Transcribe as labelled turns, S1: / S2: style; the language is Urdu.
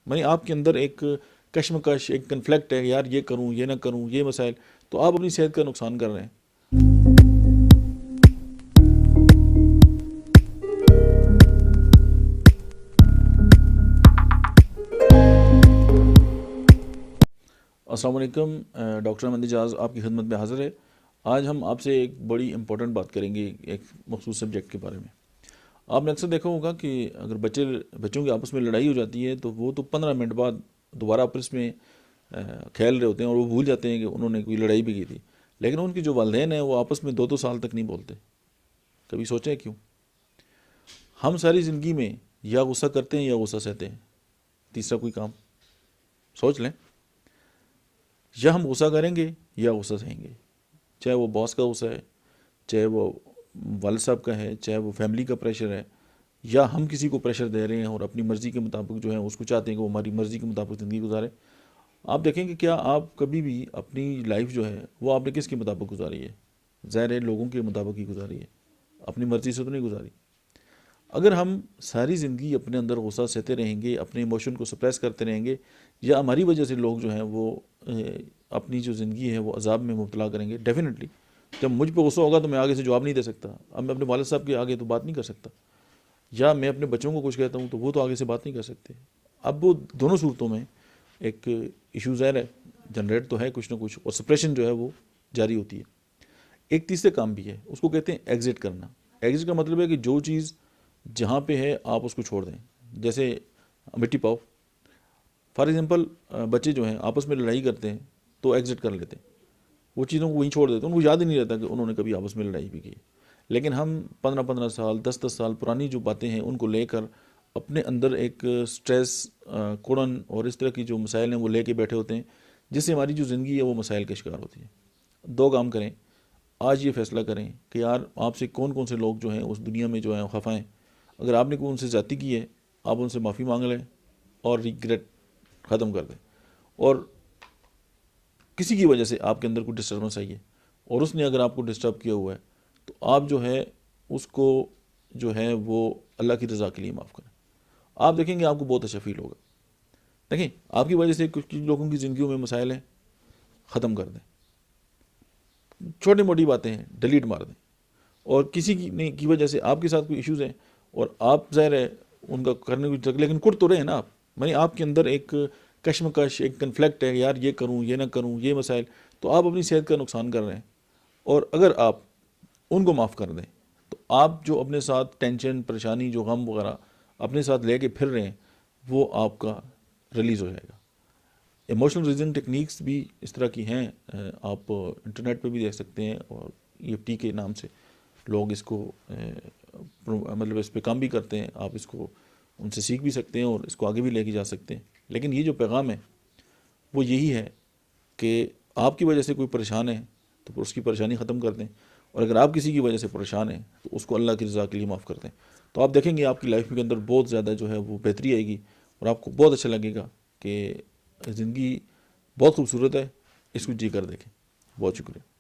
S1: یعنی آپ کے اندر ایک کشمکش، ایک کنفلکٹ ہے، یار یہ کروں یہ نہ کروں، یہ مسائل، تو آپ اپنی صحت کا نقصان کر رہے ہیں۔ السلام علیکم، ڈاکٹر احمد اعجاز آپ کی خدمت میں حاضر ہے۔ آج ہم آپ سے ایک بڑی امپورٹنٹ بات کریں گے ایک مخصوص سبجیکٹ کے بارے میں۔ آپ نے اکثر دیکھا ہوگا کہ اگر بچوں کی آپس میں لڑائی ہو جاتی ہے تو وہ تو 15 منٹ بعد دوبارہ آپس میں کھیل رہے ہوتے ہیں اور وہ بھول جاتے ہیں کہ انہوں نے کوئی لڑائی بھی کی تھی، لیکن ان کی جو والدین ہیں وہ آپس میں 2 2 سال تک نہیں بولتے۔ کبھی سوچیں کیوں؟ ہم ساری زندگی میں یا غصہ کرتے ہیں یا غصہ سہتے ہیں، تیسرا کوئی کام سوچ لیں۔ یا ہم غصہ کریں گے یا غصہ سہیں گے، چاہے وہ باس کا غصہ ہے، چاہے وہ والد صاحب کا ہے، چاہے وہ فیملی کا پریشر ہے، یا ہم کسی کو پریشر دے رہے ہیں اور اپنی مرضی کے مطابق جو ہے اس کو چاہتے ہیں کہ وہ ہماری مرضی کے مطابق زندگی گزارے۔ آپ دیکھیں کہ کیا آپ کبھی بھی اپنی لائف جو ہے وہ آپ نے کس کے مطابق گزاری ہے؟ ظاہر ہے لوگوں کے مطابق ہی گزاری ہے، اپنی مرضی سے تو نہیں گزاری۔ اگر ہم ساری زندگی اپنے اندر غصہ سہتے رہیں گے، اپنے ایموشن کو سپریس کرتے رہیں گے، یا ہماری وجہ سے لوگ جو ہیں وہ اپنی جو زندگی ہے وہ عذاب میں مبتلا کریں گے، ڈیفینیٹلی جب مجھ پہ غصہ ہوگا تو میں آگے سے جواب نہیں دے سکتا، اب میں اپنے والد صاحب کے آگے تو بات نہیں کر سکتا، یا میں اپنے بچوں کو کچھ کہتا ہوں تو وہ تو آگے سے بات نہیں کر سکتے۔ اب وہ دونوں صورتوں میں ایک ایشو ظاہر ہے، جنریٹ تو ہے کچھ نہ کچھ، اور سپریشن جو ہے وہ جاری ہوتی ہے۔ ایک تیسرے کام بھی ہے، اس کو کہتے ہیں ایگزٹ کرنا۔ ایگزٹ کا مطلب ہے کہ جو چیز جہاں پہ ہے آپ اس کو چھوڑ دیں، جیسے مٹی پاؤ، فار ایگزامپل بچے جو ہیں آپس میں لڑائی کرتے ہیں تو ایگزٹ کر لیتے ہیں، وہ چیزوں کو وہیں چھوڑ دیتے ہیں، ان کو یاد ہی نہیں رہتا کہ انہوں نے کبھی آپس میں لڑائی بھی کی۔ لیکن ہم 15 15 سال 10 10 سال پرانی جو باتیں ہیں ان کو لے کر اپنے اندر ایک سٹریس، کوڑن اور اس طرح کی جو مسائل ہیں وہ لے کے بیٹھے ہوتے ہیں، جس سے ہماری جو زندگی ہے وہ مسائل کا شکار ہوتی ہے۔ دو کام کریں، آج یہ فیصلہ کریں کہ یار آپ سے کون کون سے لوگ جو ہیں اس دنیا میں جو ہیں خفا ہیں۔ اگر آپ نے کوئی ان سے زیادتی کی ہے، آپ ان سے معافی مانگ لیں اور ریگریٹ ختم کر دیں۔ اور کسی کی وجہ سے آپ کے اندر کوئی ڈسٹربنس آئی ہے اور اس نے اگر آپ کو ڈسٹرب کیا ہوا ہے تو آپ جو ہے اس کو جو ہے وہ اللہ کی رضا کے لیے معاف کریں۔ آپ دیکھیں گے آپ کو بہت اچھا فیل ہوگا۔ دیکھیں آپ کی وجہ سے کچھ لوگوں کی زندگیوں میں مسائل ہیں، ختم کر دیں، چھوٹی موٹی باتیں ہیں ڈیلیٹ مار دیں۔ اور کسی کی وجہ سے آپ کے ساتھ کوئی ایشوز ہیں اور آپ ظاہر ہے ان کا کرنے کو لیکن کر تو رہے ہیں نا آپ، یعنی آپ کے اندر ایک کشمکش، ایک کنفلکٹ ہے، یار یہ کروں یہ نہ کروں، یہ مسائل، تو آپ اپنی صحت کا نقصان کر رہے ہیں۔ اور اگر آپ ان کو معاف کر دیں تو آپ جو اپنے ساتھ ٹینشن، پریشانی، جو غم وغیرہ اپنے ساتھ لے کے پھر رہے ہیں وہ آپ کا ریلیز ہو جائے گا۔ ایموشنل ریزنگ ٹیکنیکس بھی اس طرح کی ہیں، آپ انٹرنیٹ پہ بھی دیکھ سکتے ہیں، اور EFT کے نام سے لوگ اس کو مطلب اس پہ کام بھی کرتے ہیں، آپ اس کو ان سے سیکھ بھی سکتے ہیں اور اس کو آگے بھی لے کے جا سکتے ہیں۔ لیکن یہ جو پیغام ہے وہ یہی ہے کہ آپ کی وجہ سے کوئی پریشان ہے تو اس کی پریشانی ختم کر دیں، اور اگر آپ کسی کی وجہ سے پریشان ہیں تو اس کو اللہ کی رضا کے لیے معاف کر دیں، تو آپ دیکھیں گے آپ کی لائف کے اندر بہت زیادہ جو ہے وہ بہتری آئے گی، اور آپ کو بہت اچھا لگے گا کہ زندگی بہت خوبصورت ہے، اس کو جی کر دیکھیں۔ بہت شکریہ۔